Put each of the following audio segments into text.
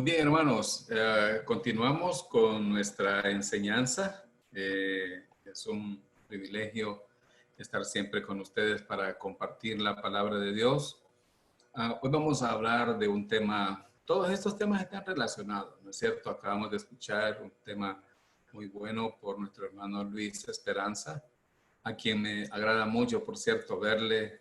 bien, hermanos. Continuamos con nuestra enseñanza. Es un privilegio estar siempre con ustedes para compartir la palabra de Dios. Hoy vamos a hablar de un tema, todos estos temas están relacionados, ¿no es cierto? Acabamos de escuchar un tema muy bueno por nuestro hermano Luis Esperanza, a quien me agrada mucho, por cierto, verle.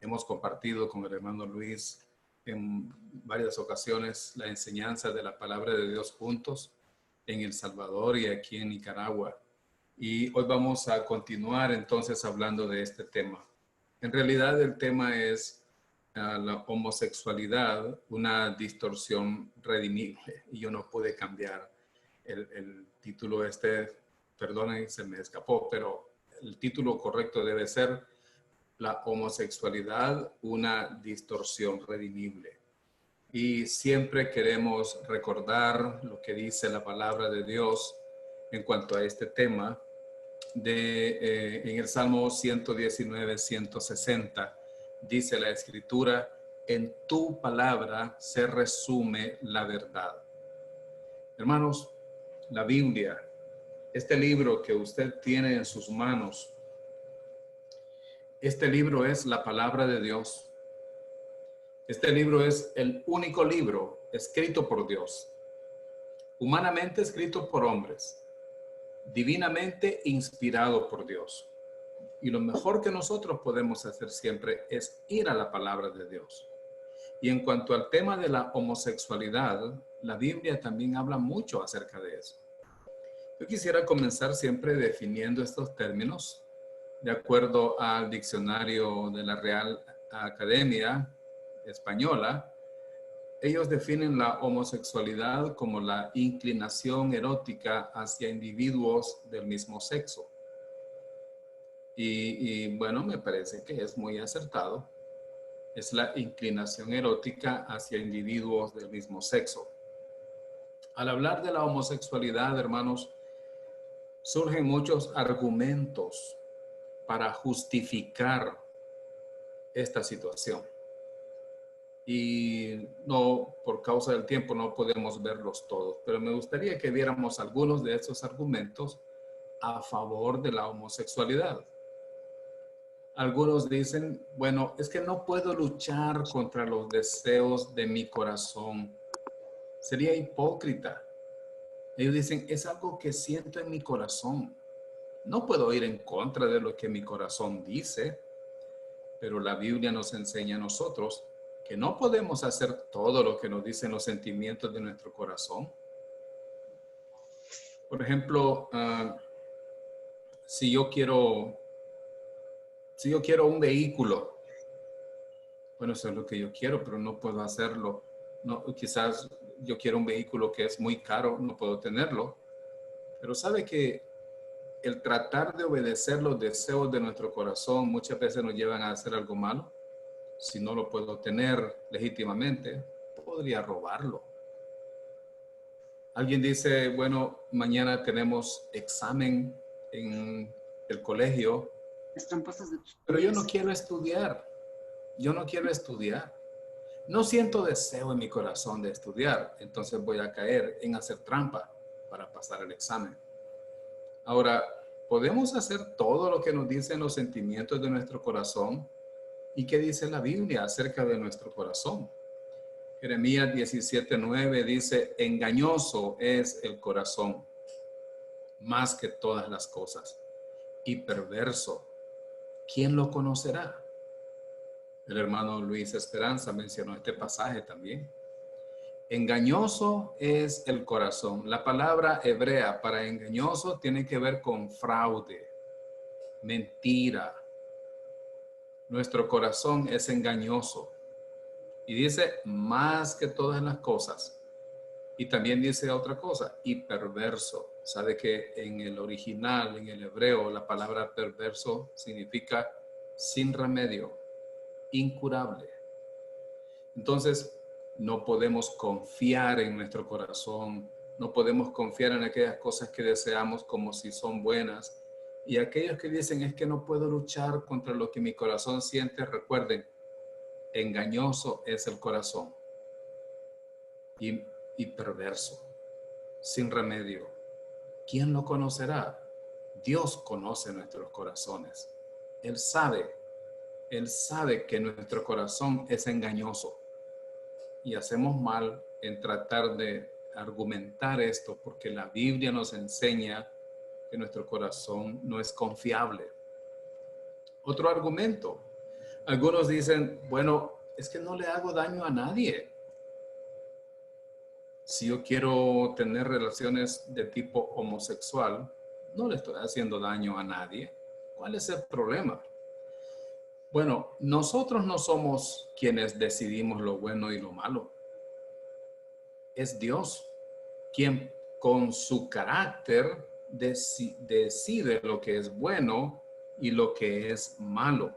Hemos compartido con el hermano Luis en varias ocasiones la enseñanza de la palabra de Dios juntos en El Salvador y aquí en Nicaragua. Y hoy vamos a continuar entonces hablando de este tema. En realidad el tema es la homosexualidad, una distorsión redimible. Y yo no pude cambiar el título perdonen, se me escapó, pero el título correcto debe ser la homosexualidad, una distorsión redimible. Y siempre queremos recordar lo que dice la palabra de Dios en cuanto a este tema en el Salmo 119, 160. Dice la Escritura: en tu palabra se resume la verdad. Hermanos, la Biblia, este libro que usted tiene en sus manos, este libro es la palabra de Dios. Este libro es el único libro escrito por Dios, humanamente escrito por hombres, divinamente inspirado por Dios. Y lo mejor que nosotros podemos hacer siempre es ir a la palabra de Dios. Y en cuanto al tema de la homosexualidad, la Biblia también habla mucho acerca de eso. Yo quisiera comenzar siempre definiendo estos términos de acuerdo al diccionario de la Real Academia Española. Ellos definen la homosexualidad como la inclinación erótica hacia individuos del mismo sexo. Y bueno, me parece que es muy acertado. Es la inclinación erótica hacia individuos del mismo sexo. Al hablar de la homosexualidad, hermanos, surgen muchos argumentos para justificar esta situación. Y no, por causa del tiempo, no podemos verlos todos, pero me gustaría que viéramos algunos de estos argumentos a favor de la homosexualidad. Algunos dicen, bueno, es que no puedo luchar contra los deseos de mi corazón. Sería hipócrita. Ellos dicen, es algo que siento en mi corazón. No puedo ir en contra de lo que mi corazón dice, pero la Biblia nos enseña a nosotros que no podemos hacer todo lo que nos dicen los sentimientos de nuestro corazón. Por ejemplo, si yo quiero un vehículo, bueno, eso es lo que yo quiero, pero no puedo hacerlo. No, quizás yo quiero un vehículo que es muy caro, no puedo tenerlo. Pero sabe que el tratar de obedecer los deseos de nuestro corazón muchas veces nos llevan a hacer algo malo. Si no lo puedo tener legítimamente, podría robarlo. Alguien dice, bueno, mañana tenemos examen en el colegio, pero yo no quiero estudiar. Yo no quiero estudiar. No siento deseo en mi corazón de estudiar, entonces voy a caer en hacer trampa para pasar el examen. Ahora, podemos hacer todo lo que nos dicen los sentimientos de nuestro corazón. ¿Y qué dice la Biblia acerca de nuestro corazón? Jeremías 17:9 dice, engañoso es el corazón, más que todas las cosas, y perverso. ¿Quién lo conocerá? El hermano Luis Esperanza mencionó este pasaje también. Engañoso es el corazón. La palabra hebrea para engañoso tiene que ver con fraude, mentira. Nuestro corazón es engañoso. Y dice más que todas las cosas. Y también dice otra cosa, y perverso. Sabe que en el original, en el hebreo, la palabra perverso significa sin remedio, incurable. Entonces, no podemos confiar en nuestro corazón, no podemos confiar en aquellas cosas que deseamos como si son buenas. Y aquellos que dicen, es que no puedo luchar contra lo que mi corazón siente, recuerden, engañoso es el corazón. y perverso, sin remedio. ¿Quién lo conocerá? Dios conoce nuestros corazones. Él sabe que nuestro corazón es engañoso y hacemos mal en tratar de argumentar esto porque la Biblia nos enseña que nuestro corazón no es confiable. Otro argumento. Algunos dicen, bueno, es que no le hago daño a nadie. Si yo quiero tener relaciones de tipo homosexual, no le estoy haciendo daño a nadie. ¿Cuál es el problema? Bueno, nosotros no somos quienes decidimos lo bueno y lo malo. Es Dios quien con su carácter decide lo que es bueno y lo que es malo.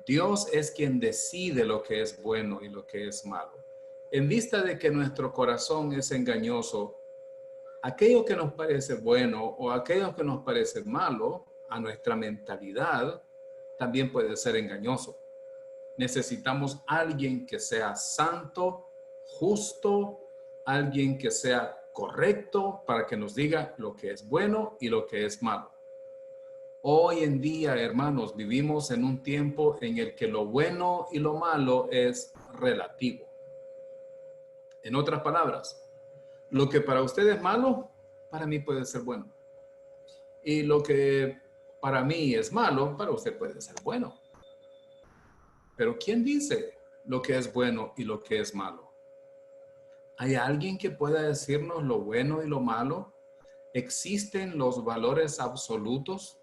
Dios es quien decide lo que es bueno y lo que es malo. En vista de que nuestro corazón es engañoso, aquello que nos parece bueno o aquello que nos parece malo, a nuestra mentalidad, también puede ser engañoso. Necesitamos alguien que sea santo, justo, alguien que sea correcto para que nos diga lo que es bueno y lo que es malo. Hoy en día, hermanos, vivimos en un tiempo en el que lo bueno y lo malo es relativo. En otras palabras, lo que para usted es malo, para mí puede ser bueno. Y lo que para mí es malo, para usted puede ser bueno. Pero ¿quién dice lo que es bueno y lo que es malo? ¿Hay alguien que pueda decirnos lo bueno y lo malo? ¿Existen los valores absolutos?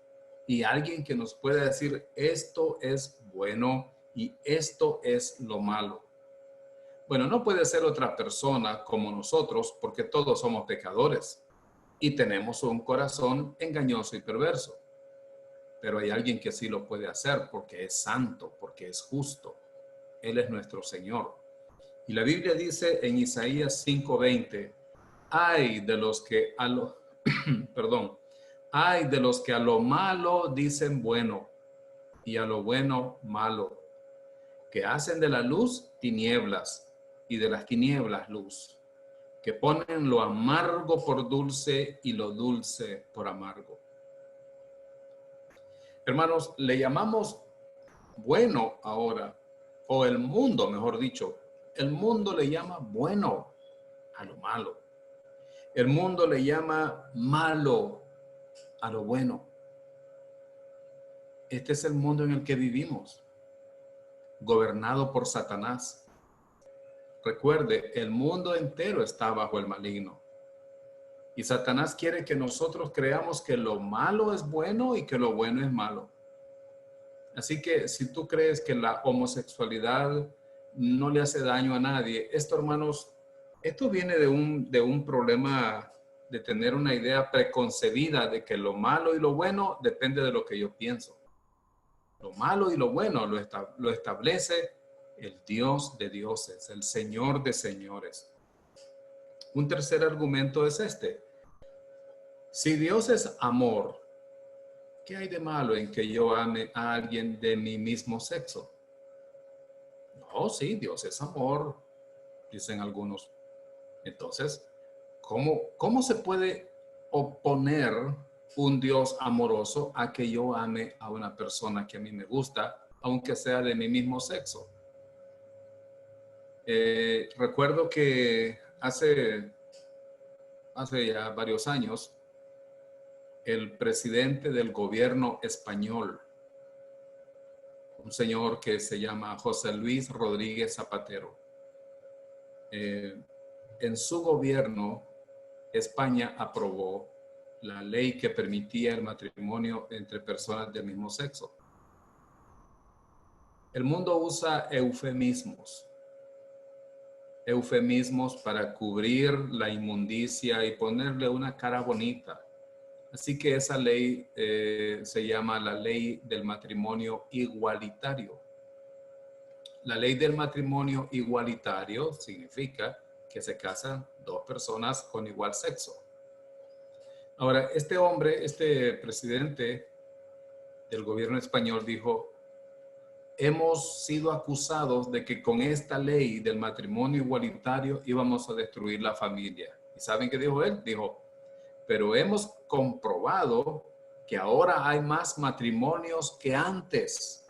Y alguien que nos pueda decir esto es bueno y esto es lo malo. Bueno, no puede ser otra persona como nosotros porque todos somos pecadores y tenemos un corazón engañoso y perverso. Pero hay alguien que sí lo puede hacer porque es santo, porque es justo. Él es nuestro Señor. Y la Biblia dice en Isaías 5:20, ay de los que a lo, ay de los que a lo malo dicen bueno y a lo bueno malo, que hacen de la luz tinieblas y de las tinieblas luz, que ponen lo amargo por dulce y lo dulce por amargo. Hermanos, le llamamos bueno ahora, o el mundo, mejor dicho, el mundo le llama bueno a lo malo. El mundo le llama malo a lo bueno. Este es el mundo en el que vivimos, gobernado por Satanás. Recuerde, el mundo entero está bajo el maligno. Y Satanás quiere que nosotros creamos que lo malo es bueno y que lo bueno es malo. Así que si tú crees que la homosexualidad no le hace daño a nadie, esto, hermanos, esto viene de un problema de tener una idea preconcebida de que lo malo y lo bueno depende de lo que yo pienso. Lo malo y lo bueno lo establece el Dios de dioses, el Señor de señores. Un tercer argumento es este. Si Dios es amor, ¿qué hay de malo en que yo ame a alguien de mi mismo sexo? No, sí, Dios es amor, dicen algunos. Entonces, ¿cómo se puede oponer un Dios amoroso a que yo ame a una persona que a mí me gusta, aunque sea de mi mismo sexo? Recuerdo que hace ya varios años, el presidente del gobierno español, un señor que se llama José Luis Rodríguez Zapatero, en su gobierno, España aprobó la ley que permitía el matrimonio entre personas del mismo sexo. El mundo usa eufemismos para cubrir la inmundicia y ponerle una cara bonita. Así que esa ley se llama la ley del matrimonio igualitario. La ley del matrimonio igualitario significa que se casan dos personas con igual sexo. Ahora, este presidente del gobierno español dijo, hemos sido acusados de que con esta ley del matrimonio igualitario íbamos a destruir la familia. ¿Y saben qué dijo él? Dijo, pero hemos comprobado que ahora hay más matrimonios que antes.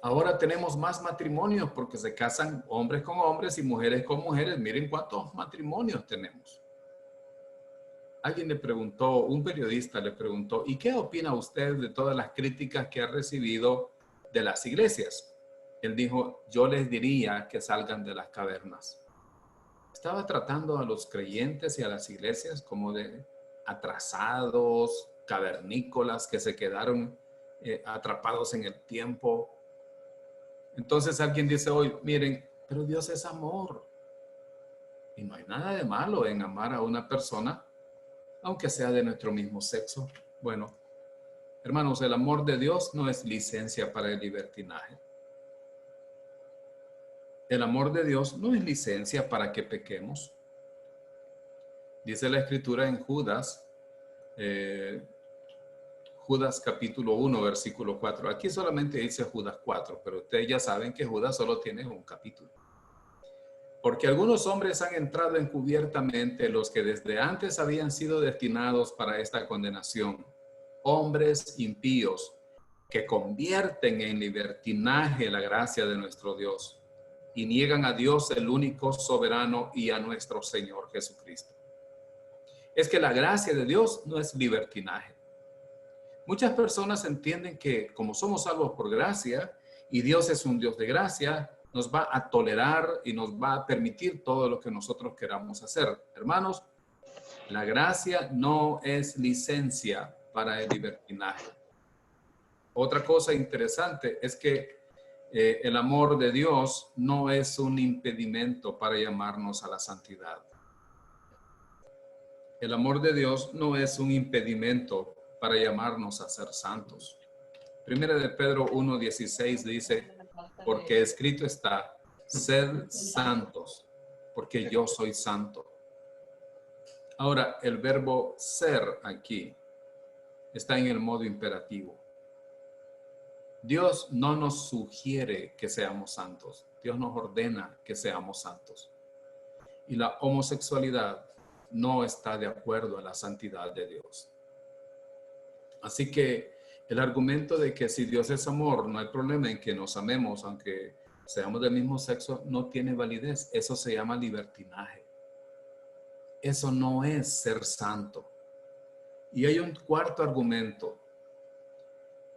Ahora tenemos más matrimonios porque se casan hombres con hombres y mujeres con mujeres. Miren cuántos matrimonios tenemos. Alguien le preguntó, un periodista le preguntó, ¿y qué opina usted de todas las críticas que ha recibido de las iglesias? Él dijo, yo les diría que salgan de las cavernas. Estaba tratando a los creyentes y a las iglesias como de atrasados, cavernícolas que se quedaron atrapados en el tiempo. Entonces alguien dice hoy, miren, pero Dios es amor. Y no hay nada de malo en amar a una persona, aunque sea de nuestro mismo sexo. Bueno, hermanos, el amor de Dios no es licencia para el libertinaje. El amor de Dios no es licencia para que pequemos. Dice la Escritura en Judas, Judas capítulo 1, versículo 4. Aquí solamente dice Judas 4, pero ustedes ya saben que Judas solo tiene un capítulo. Porque algunos hombres han entrado encubiertamente, los que desde antes habían sido destinados para esta condenación, hombres impíos que convierten en libertinaje la gracia de nuestro Dios y niegan a Dios el único soberano y a nuestro Señor Jesucristo. Es que la gracia de Dios no es libertinaje. Muchas personas entienden que como somos salvos por gracia y Dios es un Dios de gracia, nos va a tolerar y nos va a permitir todo lo que nosotros queramos hacer. Hermanos, la gracia no es licencia para el libertinaje. Otra cosa interesante es que el amor de Dios no es un impedimento para llamarnos a la santidad. El amor de Dios no es un impedimento para llamarnos a ser santos. Primera de Pedro 1:16 dice, porque escrito está, sed santos, porque yo soy santo. Ahora, el verbo ser aquí está en el modo imperativo. Dios no nos sugiere que seamos santos. Dios nos ordena que seamos santos. Y la homosexualidad no está de acuerdo a la santidad de Dios. Así que el argumento de que si Dios es amor, no hay problema en que nos amemos, aunque seamos del mismo sexo, no tiene validez. Eso se llama libertinaje. Eso no es ser santo. Y hay un cuarto argumento.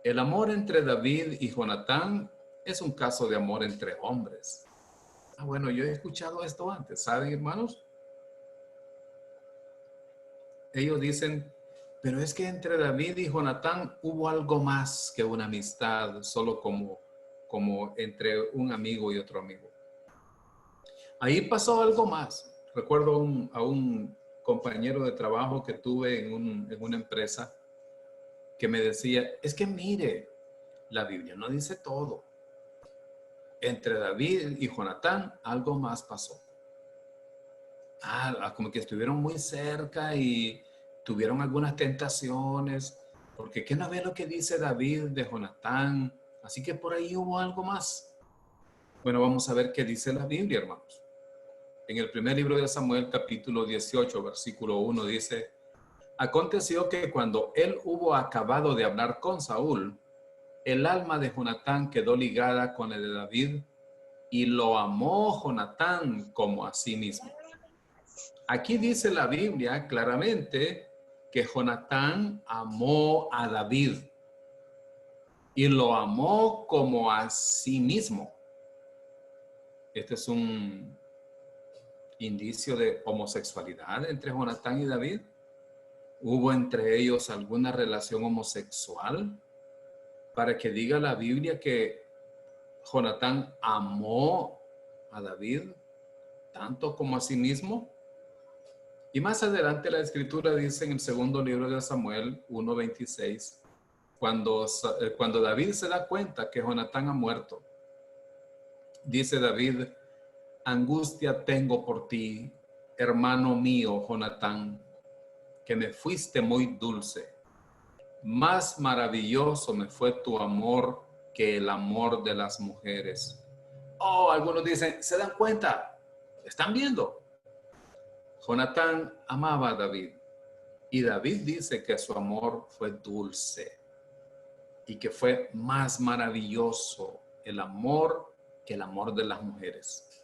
El amor entre David y Jonatán es un caso de amor entre hombres. Bueno, yo he escuchado esto antes, ¿saben, hermanos? Ellos dicen, pero es que entre David y Jonatán hubo algo más que una amistad, solo como entre un amigo y otro amigo. Ahí pasó algo más. Recuerdo a un compañero de trabajo que tuve en una empresa que me decía, es que mire, la Biblia no dice todo. Entre David y Jonatán algo más pasó. Como que estuvieron muy cerca y tuvieron algunas tentaciones, porque ¿qué no ve lo que dice David de Jonatán? Así que por ahí hubo algo más. Bueno, vamos a ver qué dice la Biblia, hermanos. En el primer libro de Samuel, capítulo 18, versículo 1, dice, aconteció que cuando él hubo acabado de hablar con Saúl, el alma de Jonatán quedó ligada con el de David y lo amó Jonatán como a sí mismo. Aquí dice la Biblia claramente que Jonatán amó a David y lo amó como a sí mismo. Este es un indicio de homosexualidad entre Jonatán y David. ¿Hubo entre ellos alguna relación homosexual? Para que diga la Biblia que Jonatán amó a David tanto como a sí mismo. Y más adelante la Escritura dice en el segundo libro de Samuel 1:26, cuando David se da cuenta que Jonatán ha muerto, dice David, angustia tengo por ti, hermano mío Jonatán, que me fuiste muy dulce. Más maravilloso me fue tu amor que el amor de las mujeres. Oh, algunos dicen, ¿se dan cuenta? ¿Están viendo? Jonatán amaba a David. Y David dice que su amor fue dulce y que fue más maravilloso el amor que el amor de las mujeres.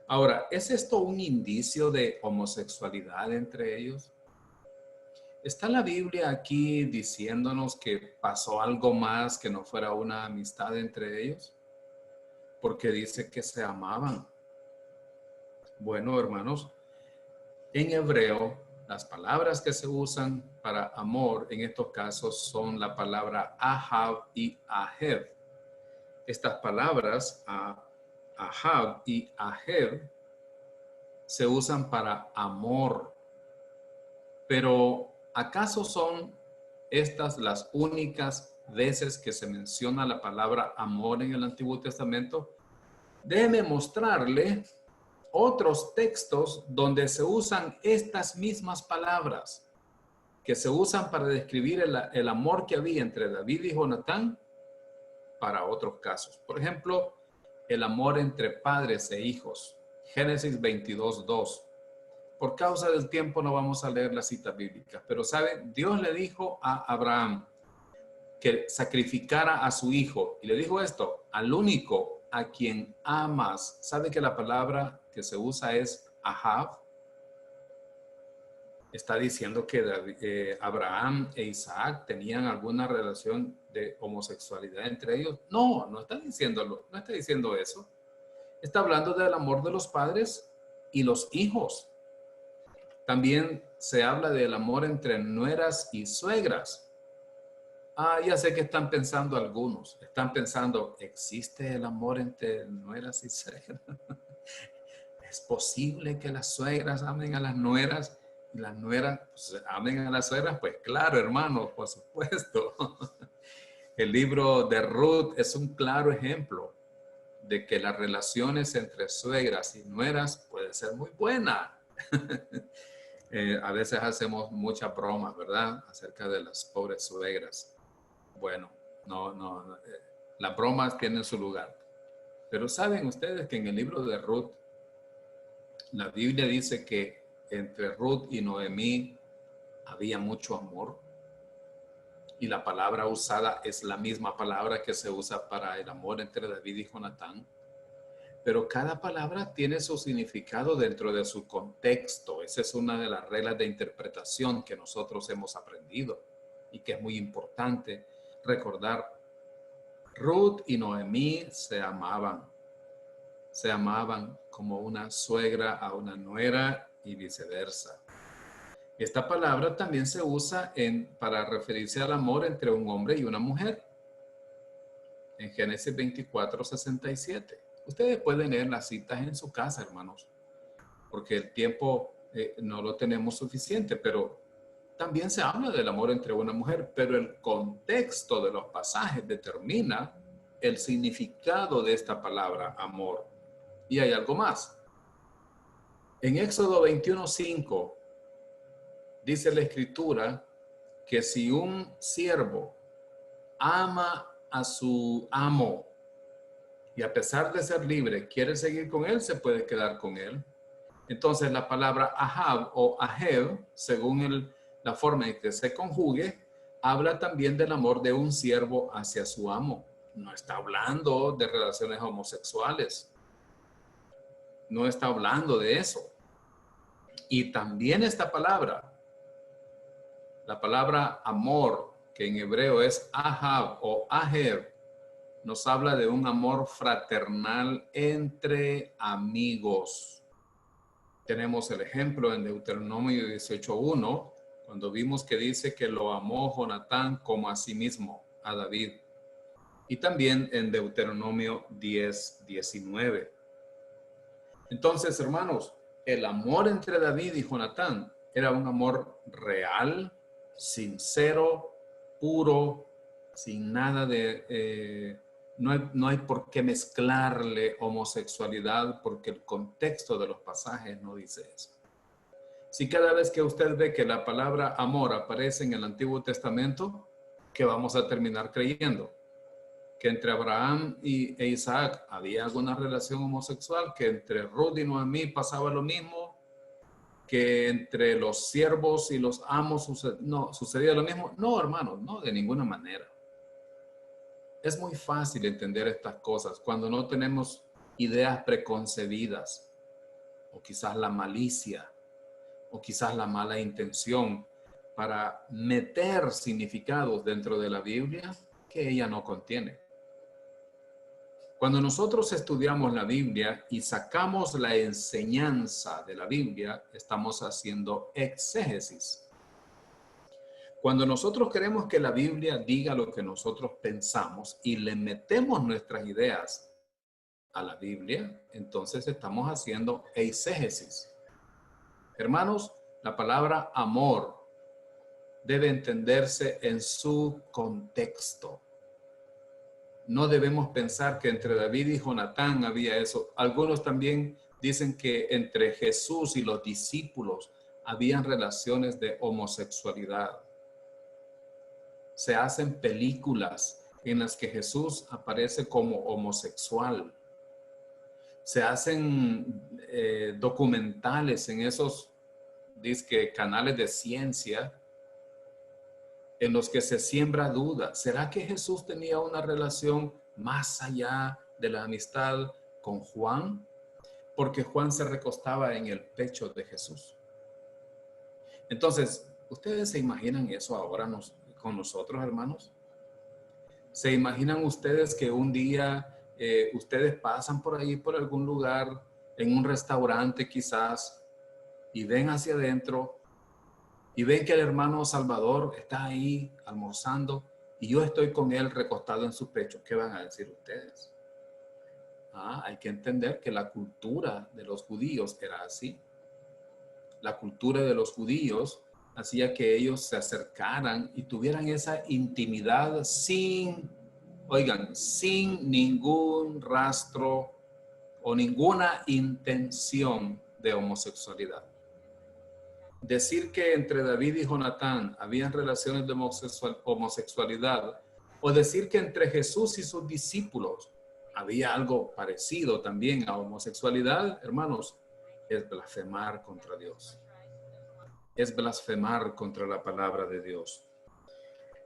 Ahora, ¿es esto un indicio de homosexualidad entre ellos? ¿Está la Biblia aquí diciéndonos que pasó algo más que no fuera una amistad entre ellos? Porque dice que se amaban. Bueno, hermanos, en hebreo, las palabras que se usan para amor en estos casos son la palabra ahav y ahev. Estas palabras, ahav y ahev, se usan para amor. Pero, ¿acaso son estas las únicas veces que se menciona la palabra amor en el Antiguo Testamento? Déjeme mostrarle otros textos donde se usan estas mismas palabras que se usan para describir el amor que había entre David y Jonatán para otros casos. Por ejemplo, el amor entre padres e hijos. Génesis 22:2. Por causa del tiempo no vamos a leer las citas bíblicas, pero ¿sabe? Dios le dijo a Abraham que sacrificara a su hijo. Y le dijo esto, al único a quien amas. ¿Sabe que la palabra que se usa es ahav? ¿Está diciendo que Abraham e Isaac tenían alguna relación de homosexualidad entre ellos? No, no está diciéndolo, no está diciendo eso. Está hablando del amor de los padres y los hijos. También se habla del amor entre nueras y suegras. Ya sé que están pensando algunos. Están pensando, ¿existe el amor entre nueras y suegras? ¿Es posible que las suegras amen a las nueras y las nueras pues, amen a las suegras? Pues claro, hermano, por supuesto. El libro de Ruth es un claro ejemplo de que las relaciones entre suegras y nueras pueden ser muy buenas. A veces hacemos muchas bromas, ¿verdad? Acerca de las pobres suegras. Bueno, no, las bromas tienen su lugar. Pero ¿saben ustedes que en el libro de Ruth, la Biblia dice que entre Ruth y Noemí había mucho amor? Y la palabra usada es la misma palabra que se usa para el amor entre David y Jonatán. Pero cada palabra tiene su significado dentro de su contexto. Esa es una de las reglas de interpretación que nosotros hemos aprendido y que es muy importante recordar. Ruth y Noemí se amaban. Se amaban como una suegra a una nuera y viceversa. Esta palabra también se usa para referirse al amor entre un hombre y una mujer. En Génesis 24:67. Ustedes pueden leer las citas en su casa, hermanos, porque el tiempo no lo tenemos suficiente, pero también se habla del amor entre una mujer, pero el contexto de los pasajes determina el significado de esta palabra, amor. Y hay algo más. En Éxodo 21:5 dice la Escritura que si un siervo ama a su amo y a pesar de ser libre quiere seguir con él, se puede quedar con él. Entonces la palabra ahav o ahev, según la forma en que se conjugue, habla también del amor de un siervo hacia su amo. No está hablando de relaciones homosexuales. No está hablando de eso. Y también esta palabra, la palabra amor, que en hebreo es ahav o ahev, nos habla de un amor fraternal entre amigos. Tenemos el ejemplo en Deuteronomio 18:1, cuando vimos que dice que lo amó Jonatán como a sí mismo, a David. Y también en Deuteronomio 10:19. Entonces, hermanos, el amor entre David y Jonatán era un amor real, sincero, puro, sin nada de... no hay por qué mezclarle homosexualidad porque el contexto de los pasajes no dice eso. Si cada vez que usted ve que la palabra amor aparece en el Antiguo Testamento, ¿qué vamos a terminar creyendo? que entre Abraham e Isaac había alguna relación homosexual, que entre Ruth y Noemí pasaba lo mismo, que entre los siervos y los amos sucedía lo mismo. No, hermanos, no, de ninguna manera. Es muy fácil entender estas cosas cuando no tenemos ideas preconcebidas, o quizás la malicia, o quizás la mala intención para meter significados dentro de la Biblia que ella no contiene. Cuando nosotros estudiamos la Biblia y sacamos la enseñanza de la Biblia, estamos haciendo exégesis. Cuando nosotros queremos que la Biblia diga lo que nosotros pensamos y le metemos nuestras ideas a la Biblia, entonces estamos haciendo exégesis. Hermanos, la palabra amor debe entenderse en su contexto. No debemos pensar que entre David y Jonatán había eso. Algunos también dicen que entre Jesús y los discípulos habían relaciones de homosexualidad. Se hacen películas en las que Jesús aparece como homosexual. Se hacen documentales en esos canales de ciencia en los que se siembra duda. ¿Será que Jesús tenía una relación más allá de la amistad con Juan? Porque Juan se recostaba en el pecho de Jesús. Entonces, ¿ustedes se imaginan eso ahora con nosotros, hermanos? ¿Se imaginan ustedes que un día ustedes pasan por ahí, por algún lugar, en un restaurante quizás, y ven hacia adentro y ven que el hermano Salvador está ahí almorzando y yo estoy con él recostado en su pecho? ¿Qué van a decir ustedes? Hay que entender que la cultura de los judíos era así. La cultura de los judíos hacía que ellos se acercaran y tuvieran esa intimidad sin ningún rastro o ninguna intención de homosexualidad. Decir que entre David y Jonatán habían relaciones de homosexualidad, o decir que entre Jesús y sus discípulos había algo parecido también a homosexualidad, hermanos, es blasfemar contra Dios. Es blasfemar contra la palabra de Dios.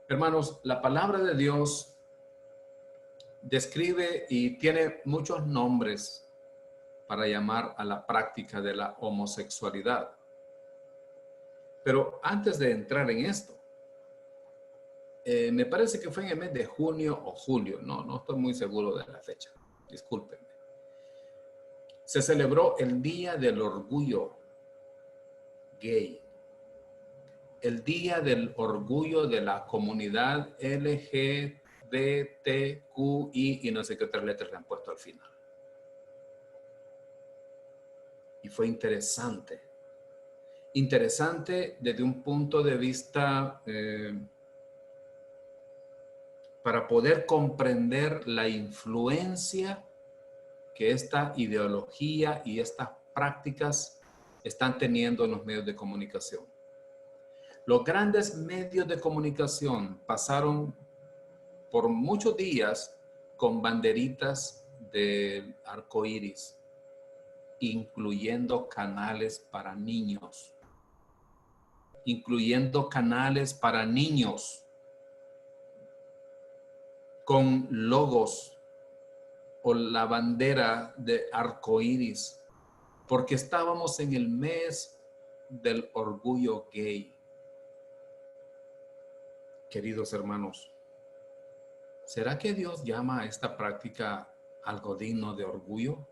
Hermanos, la palabra de Dios describe y tiene muchos nombres para llamar a la práctica de la homosexualidad. Pero antes de entrar en esto, me parece que fue en el mes de junio o julio, no estoy muy seguro de la fecha, discúlpenme. Se celebró el Día del Orgullo Gay, el Día del Orgullo de la comunidad LGBTQI y no sé qué otras letras le han puesto al final. Y fue interesante desde un punto de vista para poder comprender la influencia que esta ideología y estas prácticas están teniendo en los medios de comunicación. Los grandes medios de comunicación pasaron por muchos días con banderitas de arcoíris, incluyendo canales para niños. Con logos o la bandera de arcoíris, porque estábamos en el mes del orgullo gay. Queridos hermanos, ¿será que Dios llama a esta práctica algo digno de orgullo?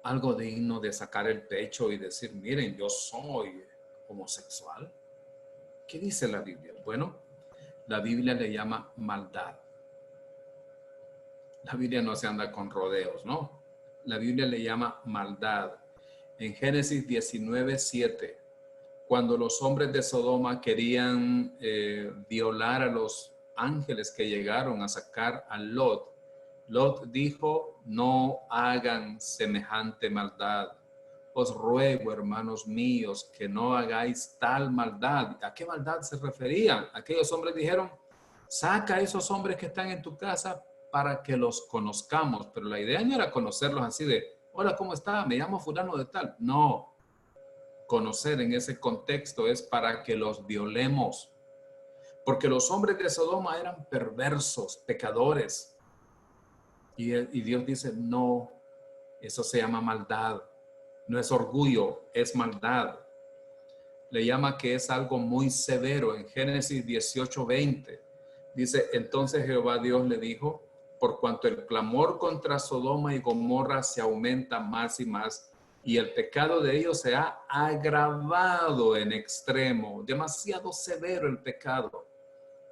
Algo digno de sacar el pecho y decir, miren, yo soy homosexual. ¿Qué dice la Biblia? Bueno, la Biblia le llama maldad. La Biblia no se anda con rodeos, ¿no? La Biblia le llama maldad. En Génesis 19:7, cuando los hombres de Sodoma querían violar a los ángeles que llegaron a sacar a Lot, Lot dijo, no hagan semejante maldad. Os ruego, hermanos míos, que no hagáis tal maldad. ¿A qué maldad se referían? Aquellos hombres dijeron, saca a esos hombres que están en tu casa, para que los conozcamos. Pero la idea no era conocerlos así de, hola, ¿cómo está? Me llamo fulano de tal. No, conocer en ese contexto es para que los violemos. Porque los hombres de Sodoma eran perversos, pecadores. Y Dios dice, no, eso se llama maldad. No es orgullo, es maldad. Le llama que es algo muy severo. En Génesis 18:20 dice, entonces Jehová Dios le dijo, por cuanto el clamor contra Sodoma y Gomorra se aumenta más y más, y el pecado de ellos se ha agravado en extremo, demasiado severo el pecado.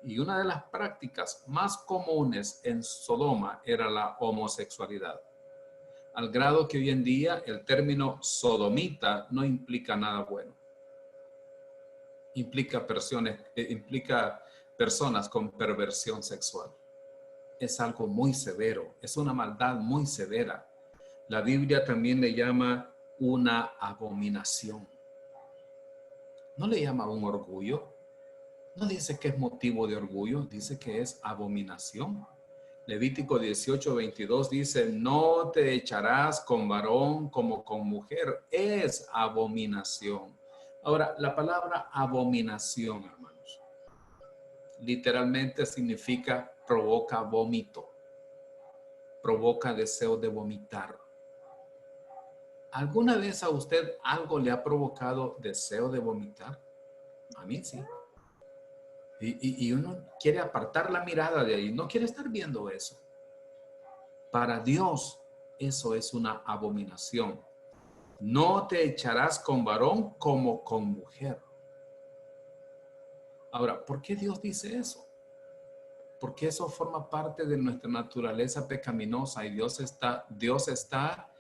Y una de las prácticas más comunes en Sodoma era la homosexualidad. Al grado que hoy en día el término sodomita no implica nada bueno. Implica personas con perversión sexual. Es algo muy severo, es una maldad muy severa. La Biblia también le llama una abominación. No le llama un orgullo. No dice que es motivo de orgullo, dice que es abominación. Levítico 18:22 dice, no te echarás con varón como con mujer, es abominación. Ahora, la palabra abominación, hermanos, literalmente significa provoca vómito, provoca deseo de vomitar. ¿Alguna vez a usted algo le ha provocado deseo de vomitar? A mí sí. Y uno quiere apartar la mirada de ahí, no quiere estar viendo eso. Para Dios, eso es una abominación. No te echarás con varón como con mujer. Ahora, ¿por qué Dios dice eso? Porque eso forma parte de nuestra naturaleza pecaminosa y Dios está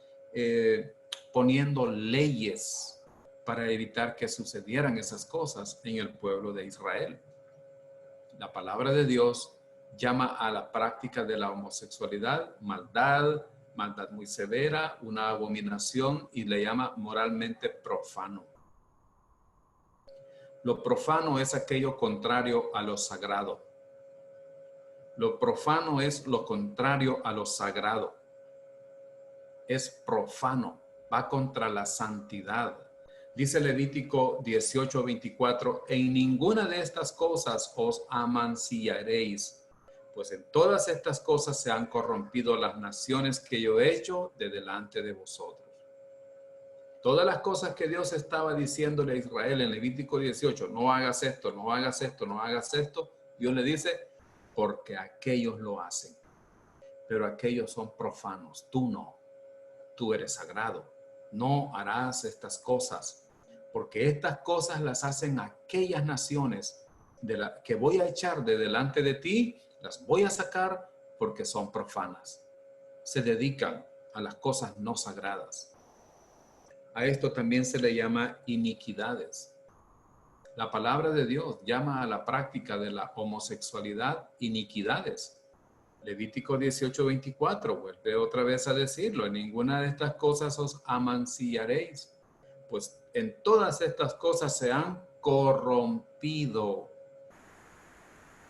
poniendo leyes para evitar que sucedieran esas cosas en el pueblo de Israel. La palabra de Dios llama a la práctica de la homosexualidad maldad muy severa, una abominación, y le llama moralmente profano. Lo profano es aquello contrario a lo sagrado. Lo profano es lo contrario a lo sagrado. Es profano, va contra la santidad. Dice Levítico 18:24, en ninguna de estas cosas os amancillaréis, pues en todas estas cosas se han corrompido las naciones que yo he hecho de delante de vosotros. Todas las cosas que Dios estaba diciéndole a Israel en Levítico 18, no hagas esto, no hagas esto, no hagas esto, Dios le dice, porque aquellos lo hacen, pero aquellos son profanos, tú no, tú eres sagrado. No harás estas cosas, porque estas cosas las hacen aquellas naciones que voy a echar de delante de ti, las voy a sacar porque son profanas. Se dedican a las cosas no sagradas. A esto también se le llama iniquidades. La palabra de Dios llama a la práctica de la homosexualidad iniquidades. Levítico 18:24 vuelve otra vez a decirlo, en ninguna de estas cosas os amancillaréis, pues en todas estas cosas se han corrompido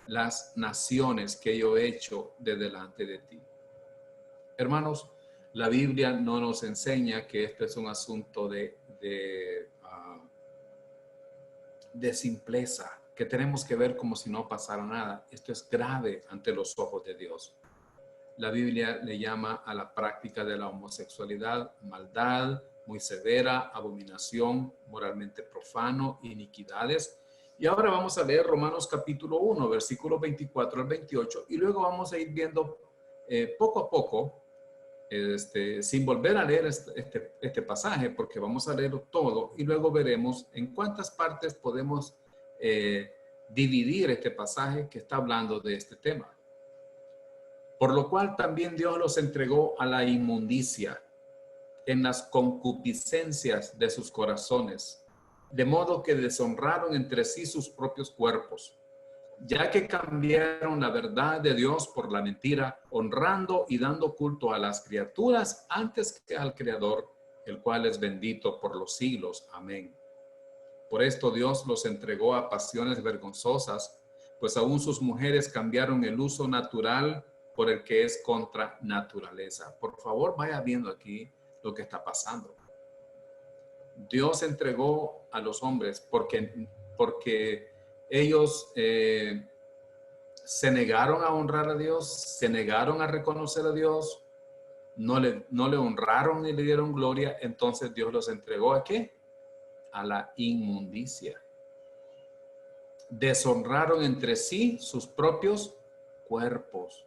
las naciones que yo he hecho de delante de ti. Hermanos, la Biblia no nos enseña que este es un asunto de simpleza, que tenemos que ver como si no pasara nada. Esto es grave ante los ojos de Dios. La Biblia le llama a la práctica de la homosexualidad maldad muy severa, abominación, moralmente profano, iniquidades. Y ahora vamos a leer Romanos capítulo 1, versículos 24 al 28, y luego vamos a ir viendo poco a poco, sin volver a leer este pasaje, porque vamos a leerlo todo, y luego veremos en cuántas partes podemos dividir este pasaje que está hablando de este tema. Por lo cual también Dios los entregó a la inmundicia en las concupiscencias de sus corazones, de modo que deshonraron entre sí sus propios cuerpos, ya que cambiaron la verdad de Dios por la mentira, honrando y dando culto a las criaturas antes que al Creador, el cual es bendito por los siglos. Amén. Por esto Dios los entregó a pasiones vergonzosas, pues aún sus mujeres cambiaron el uso natural por el que es contra naturaleza. Por favor, vaya viendo aquí lo que está pasando. Dios entregó a los hombres porque ellos se negaron a honrar a Dios, se negaron a reconocer a Dios, no le honraron ni le dieron gloria. Entonces Dios los entregó ¿a qué? A la inmundicia. Deshonraron entre sí sus propios cuerpos.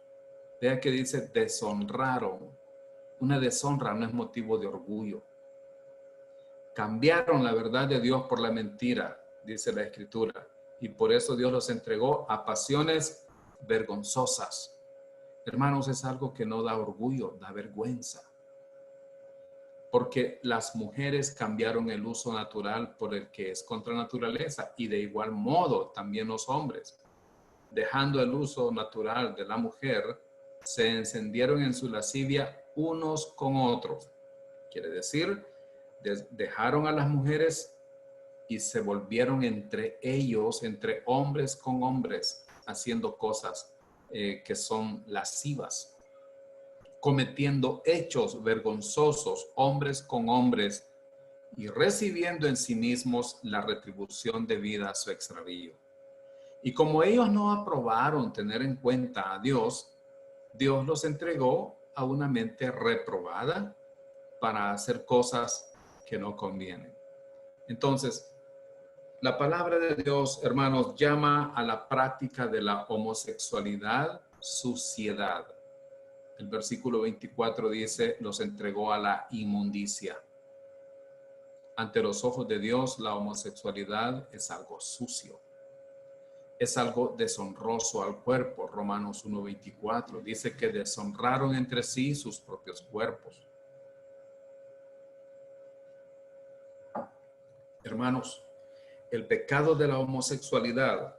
Vea que dice deshonraron. Una deshonra no es motivo de orgullo. Cambiaron la verdad de Dios por la mentira, dice la Escritura. Y por eso Dios los entregó a pasiones vergonzosas. Hermanos, es algo que no da orgullo, da vergüenza. Porque las mujeres cambiaron el uso natural por el que es contra naturaleza, y de igual modo también los hombres. Dejando el uso natural de la mujer, se encendieron en su lascivia unos con otros. Quiere decir, dejaron a las mujeres y se volvieron entre ellos, entre hombres con hombres, haciendo cosas que son lascivas, cometiendo hechos vergonzosos, hombres con hombres, y recibiendo en sí mismos la retribución debida a su extravío. Y como ellos no aprobaron tener en cuenta a Dios, Dios los entregó a una mente reprobada para hacer cosas que no convienen. Entonces, la palabra de Dios, hermanos, llama a la práctica de la homosexualidad suciedad. El versículo 24 dice, los entregó a la inmundicia. Ante los ojos de Dios, la homosexualidad es algo sucio. Es algo deshonroso al cuerpo. Romanos 1:24 dice que deshonraron entre sí sus propios cuerpos. Hermanos, el pecado de la homosexualidad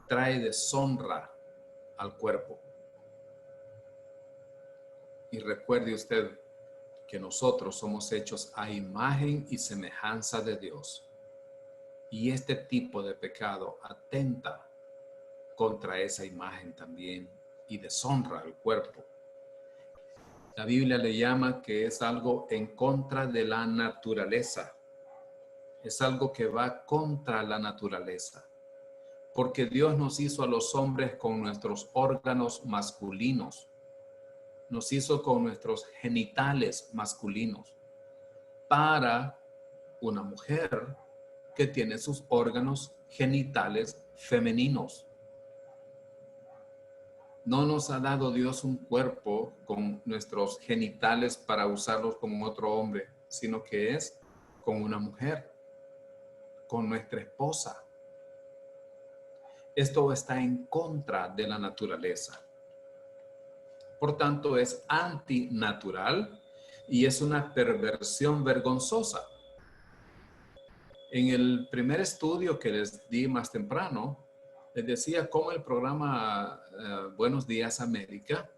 trae deshonra al cuerpo. Y recuerde usted que nosotros somos hechos a imagen y semejanza de Dios. Y este tipo de pecado atenta contra esa imagen también y deshonra al cuerpo. La Biblia le llama que es algo en contra de la naturaleza. Es algo que va contra la naturaleza. Porque Dios nos hizo a los hombres con nuestros órganos masculinos. Nos hizo con nuestros genitales masculinos. Para una mujer que tiene sus órganos genitales femeninos. No nos ha dado Dios un cuerpo con nuestros genitales para usarlos como otro hombre, sino que es con una mujer, con nuestra esposa. Esto está en contra de la naturaleza. Por tanto, es antinatural y es una perversión vergonzosa. En el primer estudio que les di más temprano, les decía cómo el programa Buenos Días América,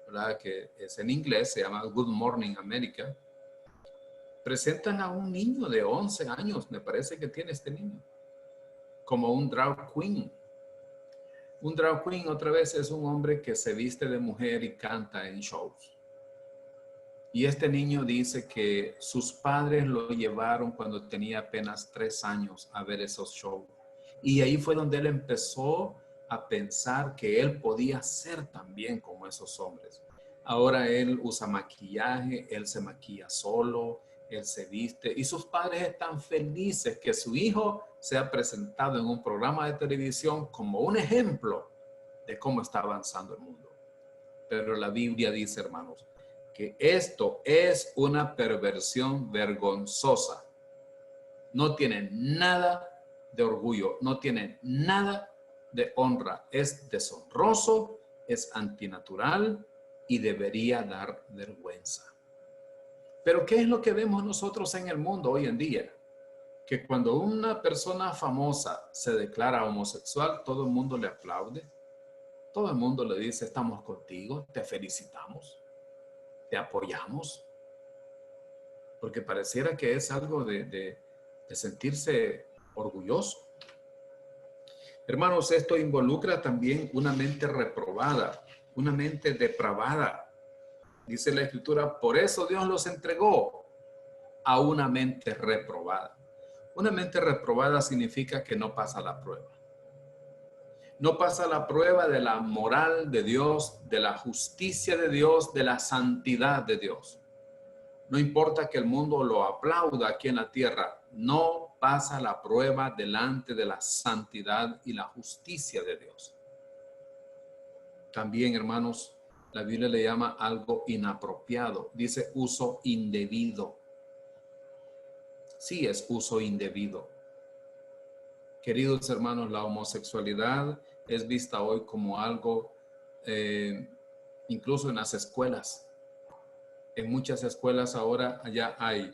¿verdad?, que es en inglés, se llama Good Morning America, presentan a un niño de 11 años, me parece que tiene este niño, como un drag queen. Un drag queen, otra vez, es un hombre que se viste de mujer y canta en shows. Y este niño dice que sus padres lo llevaron cuando tenía apenas 3 años a ver esos shows. Y ahí fue donde él empezó a pensar que él podía ser también como esos hombres. Ahora él usa maquillaje, él se maquilla solo, él se viste. Y sus padres están felices que su hijo sea presentado en un programa de televisión como un ejemplo de cómo está avanzando el mundo. Pero la Biblia dice, hermanos, que esto es una perversión vergonzosa. No tiene nada de orgullo, no tiene nada de honra. Es deshonroso, es antinatural y debería dar vergüenza. Pero ¿qué es lo que vemos nosotros en el mundo hoy en día? Que cuando una persona famosa se declara homosexual, todo el mundo le aplaude. Todo el mundo le dice, estamos contigo, te felicitamos, te apoyamos. Porque pareciera que es algo de sentirse orgulloso. Hermanos, esto involucra también una mente reprobada. una mente depravada. Dice la Escritura, por eso Dios los entregó a una mente reprobada. Una mente reprobada significa que no pasa la prueba. No pasa la prueba de la moral de Dios, de la justicia de Dios, de la santidad de Dios. No importa que el mundo lo aplauda aquí en la tierra, no pasa la prueba delante de la santidad y la justicia de Dios. También, hermanos, la Biblia le llama algo inapropiado. Dice uso indebido. Sí, es uso indebido. Queridos hermanos, la homosexualidad es vista hoy como algo, incluso en las escuelas. En muchas escuelas ahora ya hay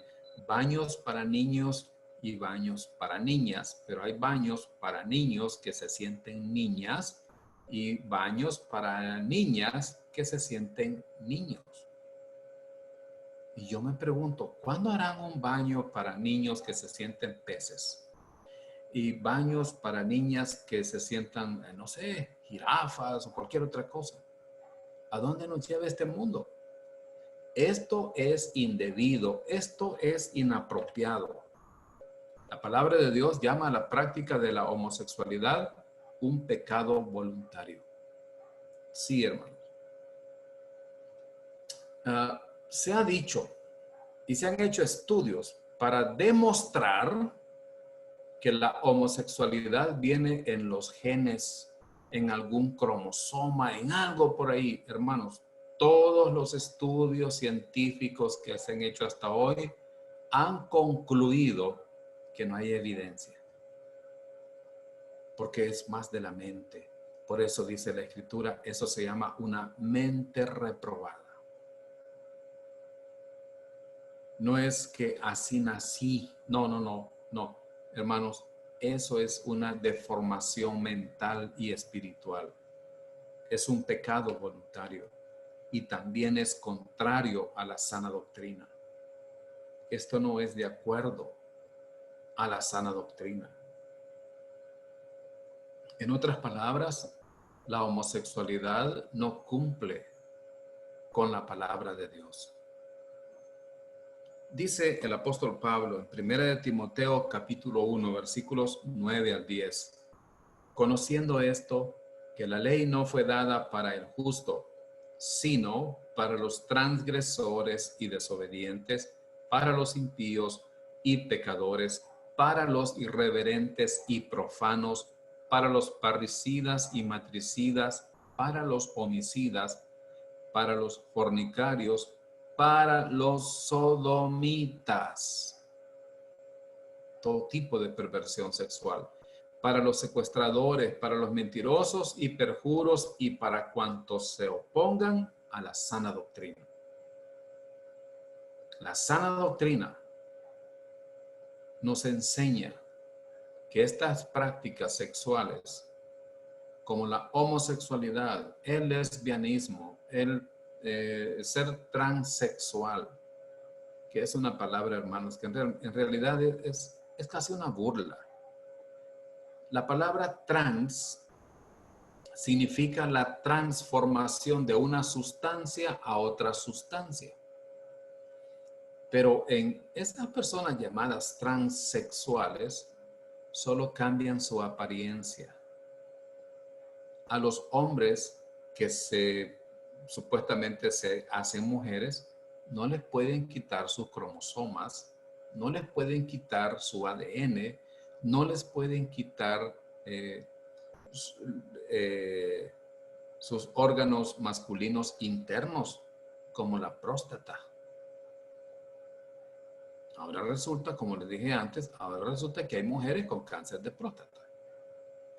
baños para niños y baños para niñas, pero hay baños para niños que se sienten niñas y baños para niñas que se sienten niños. Y yo me pregunto, ¿cuándo harán un baño para niños que se sienten peces? Y baños para niñas que se sientan, no sé, jirafas o cualquier otra cosa. ¿A dónde nos lleva este mundo? Esto es indebido, esto es inapropiado. La palabra de Dios llama a la práctica de la homosexualidad un pecado voluntario. Sí, hermanos. Se ha dicho y se han hecho estudios para demostrar que la homosexualidad viene en los genes, en algún cromosoma, en algo por ahí, hermanos. Todos los estudios científicos que se han hecho hasta hoy han concluido que no hay evidencia. Porque es más de la mente. Por eso dice la Escritura, eso se llama una mente reprobada. No es que así nací. No. Hermanos, eso es una deformación mental y espiritual. Es un pecado voluntario y también es contrario a la sana doctrina. Esto no es de acuerdo a la sana doctrina. En otras palabras, la homosexualidad no cumple con la palabra de Dios. Dice el apóstol Pablo en 1 Timoteo capítulo 1, versículos 9 al 10. Conociendo esto, que la ley no fue dada para el justo, sino para los transgresores y desobedientes, para los impíos y pecadores, para los irreverentes y profanos, para los parricidas y matricidas, para los homicidas, para los fornicarios, para los sodomitas, todo tipo de perversión sexual, para los secuestradores, para los mentirosos y perjuros y para cuantos se opongan a la sana doctrina. La sana doctrina nos enseña que estas prácticas sexuales, como la homosexualidad, el lesbianismo, el ser transexual, que es una palabra, hermanos, que en realidad es casi una burla. La palabra trans significa la transformación de una sustancia a otra sustancia. Pero en estas personas llamadas transexuales, solo cambian su apariencia. A los hombres que supuestamente se hacen mujeres, no les pueden quitar sus cromosomas, no les pueden quitar su ADN, no les pueden quitar sus órganos masculinos internos, como la próstata. Ahora resulta, como les dije antes, ahora resulta que hay mujeres con cáncer de próstata,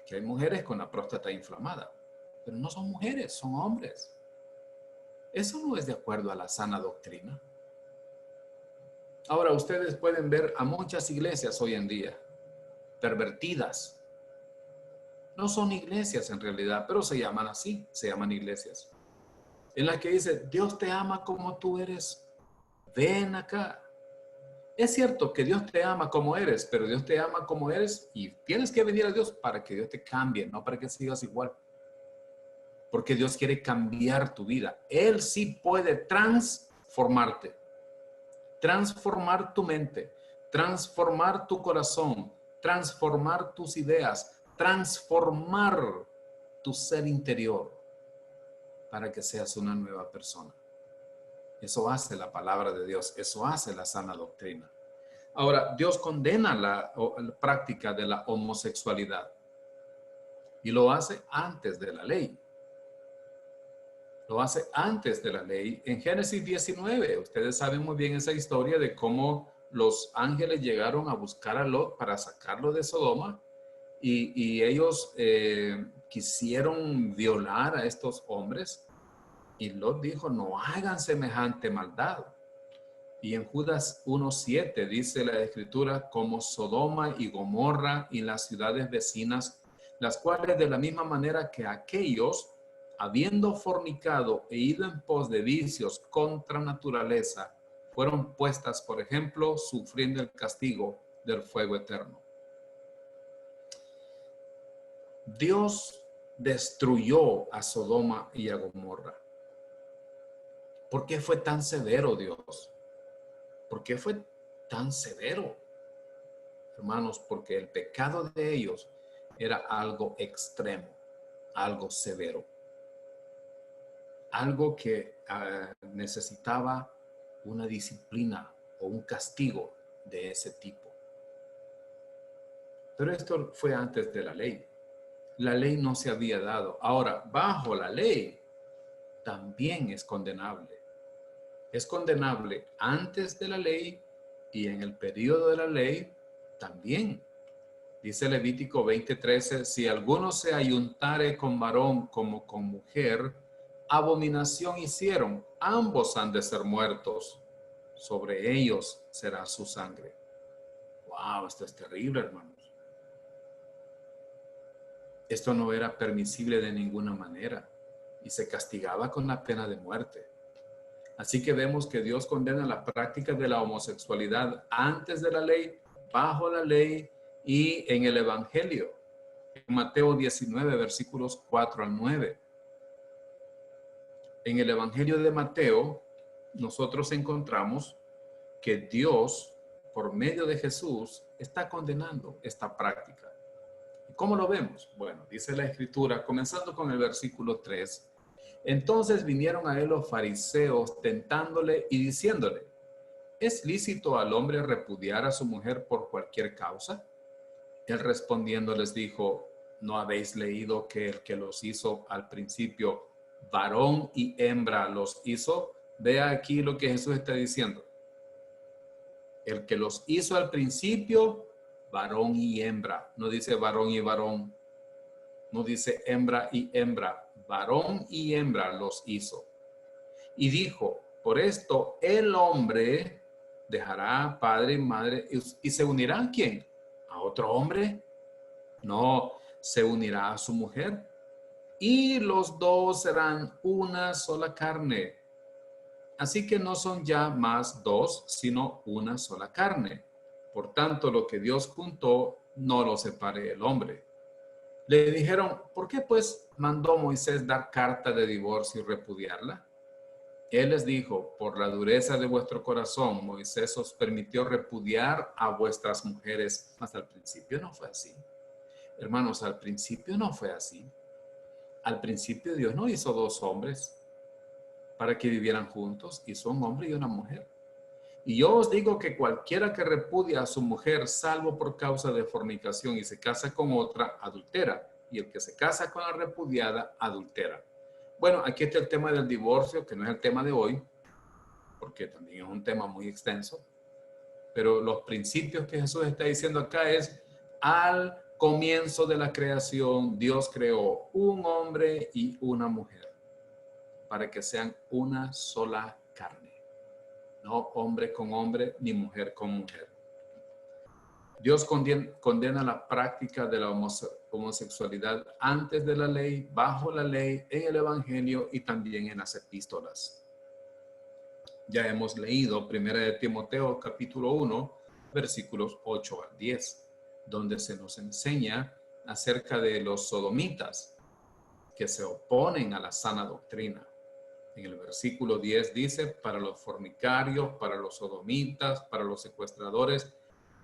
que hay mujeres con la próstata inflamada, pero no son mujeres, son hombres. Eso no es de acuerdo a la sana doctrina. Ahora ustedes pueden ver a muchas iglesias hoy en día pervertidas. No son iglesias en realidad, pero se llaman así, se llaman iglesias. En las que dice, Dios te ama como tú eres, ven acá. Es cierto que Dios te ama como eres, pero Dios te ama como eres y tienes que venir a Dios para que Dios te cambie, no para que sigas igual. porque Dios quiere cambiar tu vida. Él sí puede transformarte, transformar tu mente, transformar tu corazón, transformar tus ideas, transformar tu ser interior para que seas una nueva persona. Eso hace la palabra de Dios, eso hace la sana doctrina. Ahora, Dios condena la práctica de la homosexualidad y lo hace antes de la ley. Lo hace antes de la ley. En Génesis 19, ustedes saben muy bien esa historia de cómo los ángeles llegaron a buscar a Lot para sacarlo de Sodoma y ellos quisieron violar a estos hombres y Lot dijo, no hagan semejante maldad. Y en Judas 1:7 dice la Escritura, como Sodoma y Gomorra y las ciudades vecinas, las cuales de la misma manera que aquellos, habiendo fornicado e ido en pos de vicios contra naturaleza, fueron puestas, por ejemplo, sufriendo el castigo del fuego eterno. Dios destruyó a Sodoma y a Gomorra. ¿Por qué fue tan severo Dios? ¿Por qué fue tan severo? Hermanos, porque el pecado de ellos era algo extremo, algo severo. Algo que necesitaba una disciplina o un castigo de ese tipo. Pero esto fue antes de la ley. La ley no se había dado. Ahora, bajo la ley, también es condenable. Es condenable antes de la ley y en el periodo de la ley también. Dice Levítico 20:13, si alguno se ayuntare con varón como con mujer, abominación hicieron, ambos han de ser muertos, sobre ellos será su sangre. Wow, esto es terrible, hermanos. Esto no era permisible de ninguna manera y se castigaba con la pena de muerte. Así que vemos que Dios condena la práctica de la homosexualidad antes de la ley, bajo la ley y en el Evangelio. En Mateo 19, versículos 4 al 9. En el Evangelio de Mateo, nosotros encontramos que Dios, por medio de Jesús, está condenando esta práctica. ¿Cómo lo vemos? Bueno, dice la Escritura, comenzando con el versículo 3. Entonces vinieron a él los fariseos tentándole y diciéndole, ¿es lícito al hombre repudiar a su mujer por cualquier causa? Él respondiendo les dijo, ¿no habéis leído que el que los hizo al principio, varón y hembra los hizo? Vea aquí lo que Jesús está diciendo. El que los hizo al principio, varón y hembra. No dice varón y varón. No dice hembra y hembra. Varón y hembra los hizo. Y dijo, por esto el hombre dejará padre y madre y se unirá ¿a quién? ¿A otro hombre? No, se unirá a su mujer. Y los dos serán una sola carne. Así que no son ya más dos, sino una sola carne. Por tanto, lo que Dios juntó, no lo separe el hombre. Le dijeron, ¿por qué pues mandó Moisés dar carta de divorcio y repudiarla? Él les dijo, por la dureza de vuestro corazón, Moisés os permitió repudiar a vuestras mujeres. Mas al principio no fue así. Hermanos, al principio no fue así. Al principio Dios no hizo dos hombres para que vivieran juntos, hizo un hombre y una mujer. Y yo os digo que cualquiera que repudia a su mujer, salvo por causa de fornicación y se casa con otra, adultera. Y el que se casa con la repudiada, adultera. Bueno, aquí está el tema del divorcio, que no es el tema de hoy, porque también es un tema muy extenso. Pero los principios que Jesús está diciendo acá es, al comienzo de la creación, Dios creó un hombre y una mujer para que sean una sola carne. No hombre con hombre ni mujer con mujer. Dios condena la práctica de la homosexualidad antes de la ley, bajo la ley, en el Evangelio y también en las epístolas. Ya hemos leído 1 de Timoteo capítulo 1, versículos 8 al 10, donde se nos enseña acerca de los sodomitas. que se oponen a la sana doctrina. En el versículo 10 dice, para los fornicarios, para los sodomitas, para los secuestradores,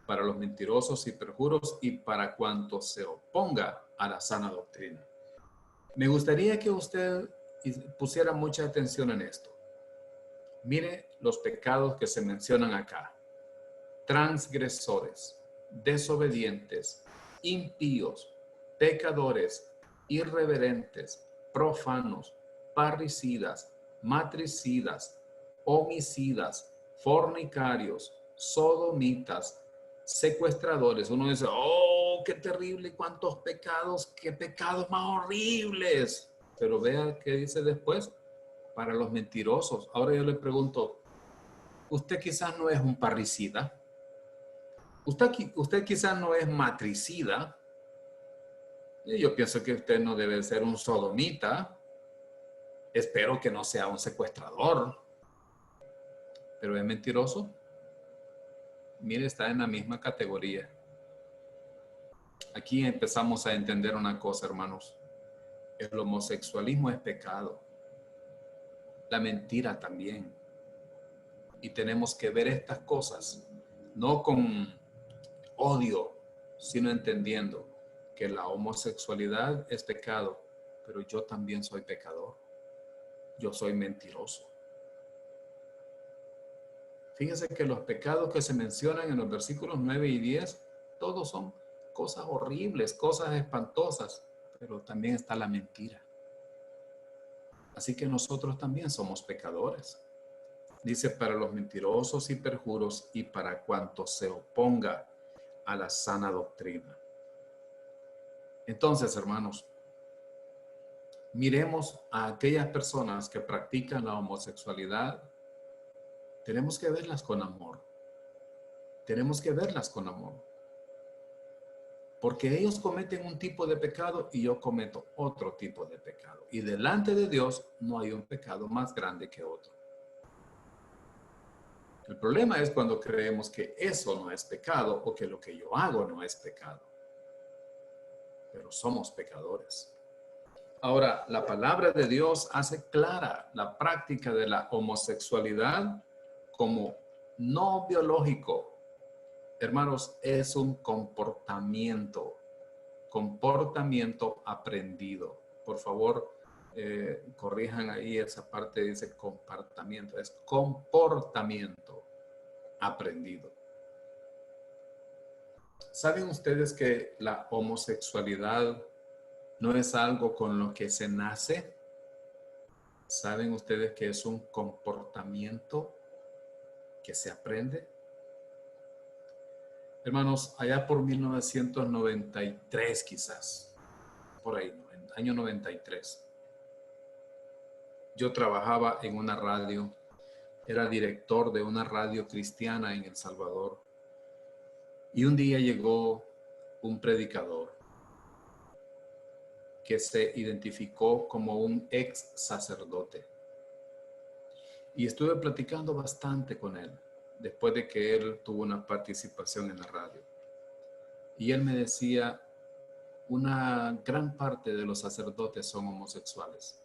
para los mentirosos y perjuros y para cuanto se oponga a la sana doctrina. Me gustaría que usted pusiera mucha atención en esto. Mire los pecados que se mencionan acá. Transgresores, desobedientes, impíos, pecadores, irreverentes, profanos, parricidas, matricidas, homicidas, fornicarios, sodomitas, secuestradores. Uno dice, oh, qué terrible, cuántos pecados, qué pecados más horribles. Pero vea qué dice después, para los mentirosos. Ahora yo le pregunto, ¿usted quizás no es un parricida? Usted quizás no es matricida. Yo pienso que usted no debe ser un sodomita. Espero que no sea un secuestrador. Pero es mentiroso. Mire, está en la misma categoría. Aquí empezamos a entender una cosa, hermanos. El homosexualismo es pecado. La mentira también. Y tenemos que ver estas cosas, no con odio, sino entendiendo que la homosexualidad es pecado, pero yo también soy pecador. Yo soy mentiroso. Fíjense que los pecados que se mencionan en los versículos 9 y 10, todos son cosas horribles, cosas espantosas, pero también está la mentira. Así que nosotros también somos pecadores. Dice, para los mentirosos y perjuros y para cuanto se oponga a la sana doctrina. Entonces, hermanos, miremos a aquellas personas que practican la homosexualidad. Tenemos que verlas con amor. Tenemos que verlas con amor. Porque ellos cometen un tipo de pecado y yo cometo otro tipo de pecado. Y delante de Dios no hay un pecado más grande que otro. El problema es cuando creemos que eso no es pecado o que lo que yo hago no es pecado. Pero somos pecadores. Ahora, la palabra de Dios hace clara la práctica de la homosexualidad como no biológico. Hermanos, es un comportamiento aprendido. Por favor, corrijan ahí esa parte, dice comportamiento. Es comportamiento aprendido. ¿Saben ustedes que la homosexualidad no es algo con lo que se nace? ¿Saben ustedes que es un comportamiento que se aprende? Hermanos, allá por 1993 quizás, por ahí, en el año 93, yo trabajaba en una radio, era director de una radio cristiana en El Salvador, y un día llegó un predicador que se identificó como un ex sacerdote. Y estuve platicando bastante con él, después de que él tuvo una participación en la radio. Y él me decía, una gran parte de los sacerdotes son homosexuales.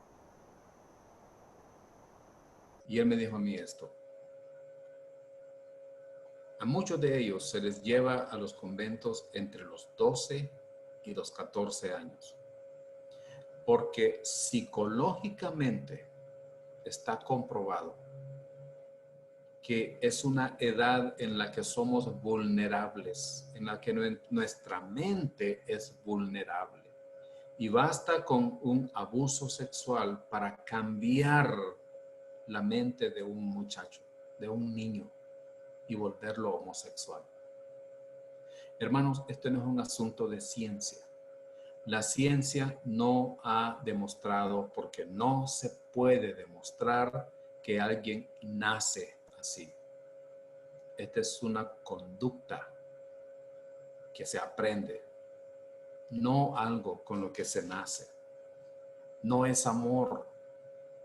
Y él me dijo a mí esto. A muchos de ellos se les lleva a los conventos entre los 12 y los 14 años. Porque psicológicamente está comprobado que es una edad en la que somos vulnerables, en la que nuestra mente es vulnerable. Y basta con un abuso sexual para cambiar la mente de un muchacho, de un niño, y volverlo homosexual. Hermanos, esto no es un asunto de ciencia. La ciencia no ha demostrado, porque no se puede demostrar que alguien nace así. Esta es una conducta que se aprende, no algo con lo que se nace. No es amor.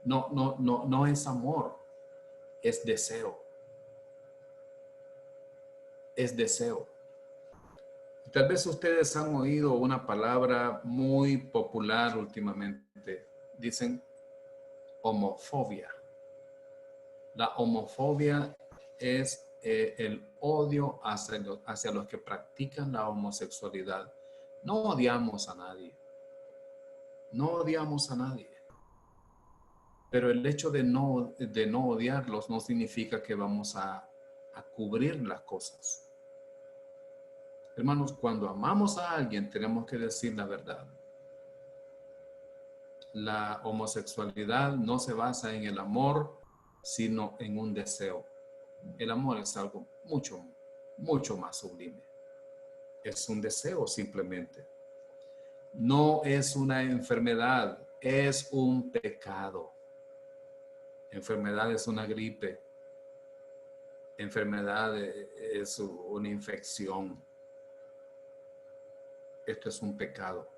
No es amor. Es deseo. Es deseo. Tal vez ustedes han oído una palabra muy popular últimamente. Dicen homofobia. La homofobia es el odio hacia los que practican la homosexualidad. No odiamos a nadie. No odiamos a nadie. Pero el hecho de no odiarlos no significa que vamos a cubrir las cosas. Hermanos, cuando amamos a alguien tenemos que decir la verdad. La homosexualidad no se basa en el amor, sino en un deseo. El amor es algo mucho, mucho más sublime. Es un deseo simplemente. No es una enfermedad, es un pecado. Enfermedad es una gripe. Enfermedad es una infección. Esto es un pecado.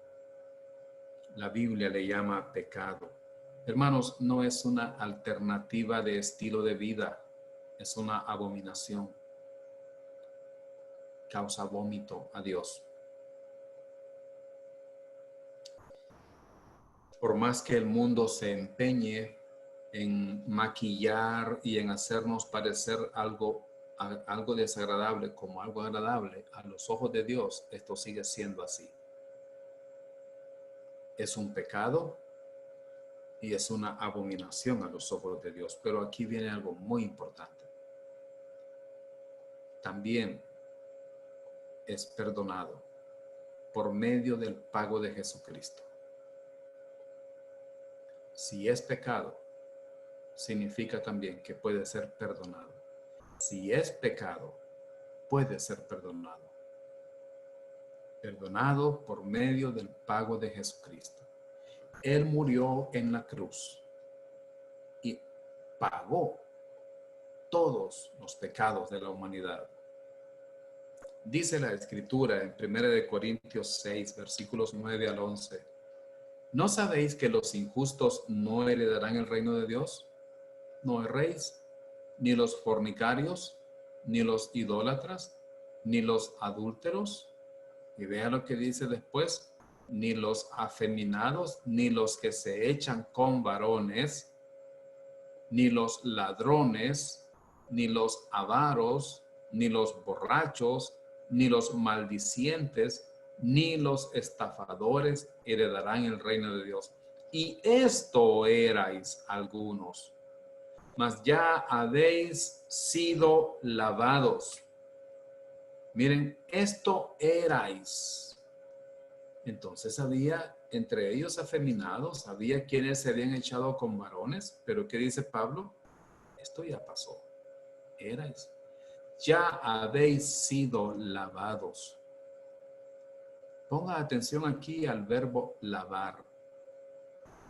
La Biblia le llama pecado. Hermanos, no es una alternativa de estilo de vida, es una abominación. Causa vómito a Dios. Por más que el mundo se empeñe en maquillar y en hacernos parecer algo desagradable como algo agradable, a los ojos de Dios esto sigue siendo así. Es un pecado y es una abominación a los ojos de Dios. Pero aquí viene algo muy importante. También es perdonado por medio del pago de Jesucristo. Si es pecado, significa también que puede ser perdonado. Si es pecado, puede ser perdonado. Perdonado por medio del pago de Jesucristo. Él murió en la cruz y pagó todos los pecados de la humanidad. Dice la Escritura en 1 Corintios 6, versículos 9 al 11. ¿No sabéis que los injustos no heredarán el reino de Dios? No erréis, ni los fornicarios, ni los idólatras, ni los adúlteros. Y vea lo que dice después. Ni los afeminados, ni los que se echan con varones, ni los ladrones, ni los avaros, ni los borrachos, ni los maldicientes, ni los estafadores heredarán el reino de Dios. Y esto erais algunos, mas ya habéis sido lavados. Miren, esto erais. Entonces había entre ellos afeminados, había quienes se habían echado con varones, pero ¿qué dice Pablo? Esto ya pasó. Erais. Ya habéis sido lavados. Ponga atención aquí al verbo lavar.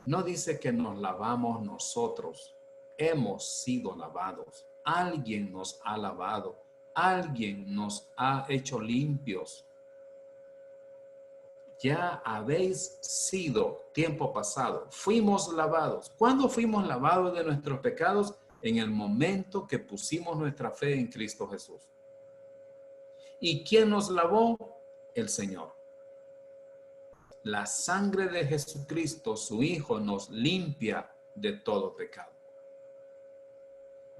No dice que nos lavamos nosotros. Hemos sido lavados. Alguien nos ha lavado. Alguien nos ha hecho limpios. Ya habéis sido, tiempo pasado, fuimos lavados. ¿Cuándo fuimos lavados de nuestros pecados? En el momento que pusimos nuestra fe en Cristo Jesús. ¿Y quién nos lavó? El Señor. La sangre de Jesucristo, su Hijo, nos limpia de todo pecado.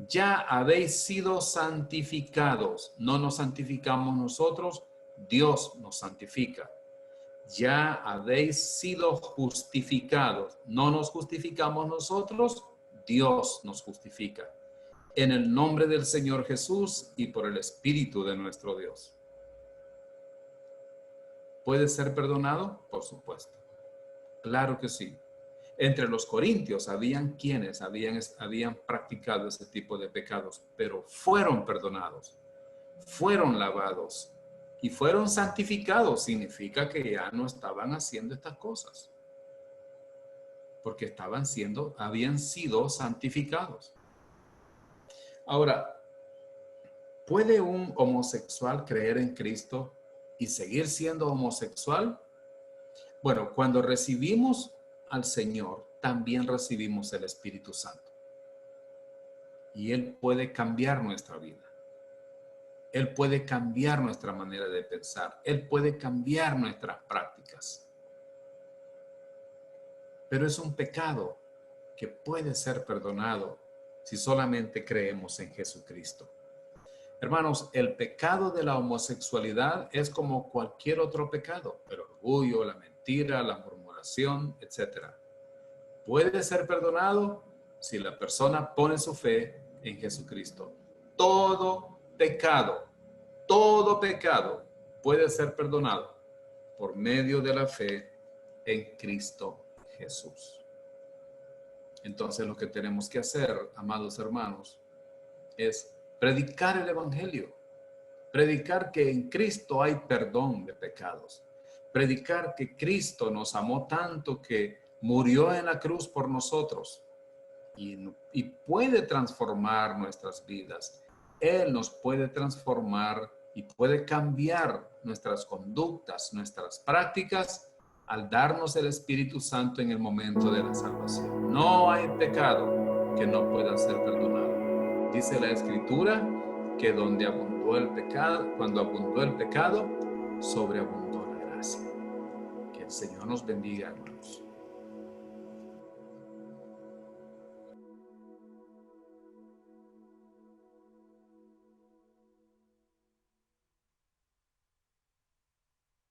Ya habéis sido santificados. No nos santificamos nosotros, Dios nos santifica. Ya habéis sido justificados. No nos justificamos nosotros, Dios nos justifica. En el nombre del Señor Jesús y por el Espíritu de nuestro Dios. ¿Puede ser perdonado? Por supuesto. Claro que sí. Entre los corintios habían quienes habían practicado ese tipo de pecados, pero fueron perdonados, fueron lavados y fueron santificados. Significa que ya no estaban haciendo estas cosas, porque habían sido santificados. Ahora, ¿puede un homosexual creer en Cristo y seguir siendo homosexual? Bueno, cuando recibimos al Señor, también recibimos el Espíritu Santo. Y Él puede cambiar nuestra vida. Él puede cambiar nuestra manera de pensar. Él puede cambiar nuestras prácticas. Pero es un pecado que puede ser perdonado si solamente creemos en Jesucristo. Hermanos, el pecado de la homosexualidad es como cualquier otro pecado. El orgullo, la mentira, la murmuración, etc. Puede ser perdonado si la persona pone su fe en Jesucristo. Todo pecado puede ser perdonado por medio de la fe en Cristo Jesús. Entonces lo que tenemos que hacer, amados hermanos, es predicar el evangelio. Predicar que en Cristo hay perdón de pecados. Predicar que Cristo nos amó tanto que murió en la cruz por nosotros y puede transformar nuestras vidas. Él nos puede transformar y puede cambiar nuestras conductas, nuestras prácticas, al darnos el Espíritu Santo en el momento de la salvación. No hay pecado que no pueda ser perdonado. Dice la Escritura que donde abundó el pecado, cuando abundó el pecado, sobreabundó la gracia. Que el Señor nos bendiga, hermanos.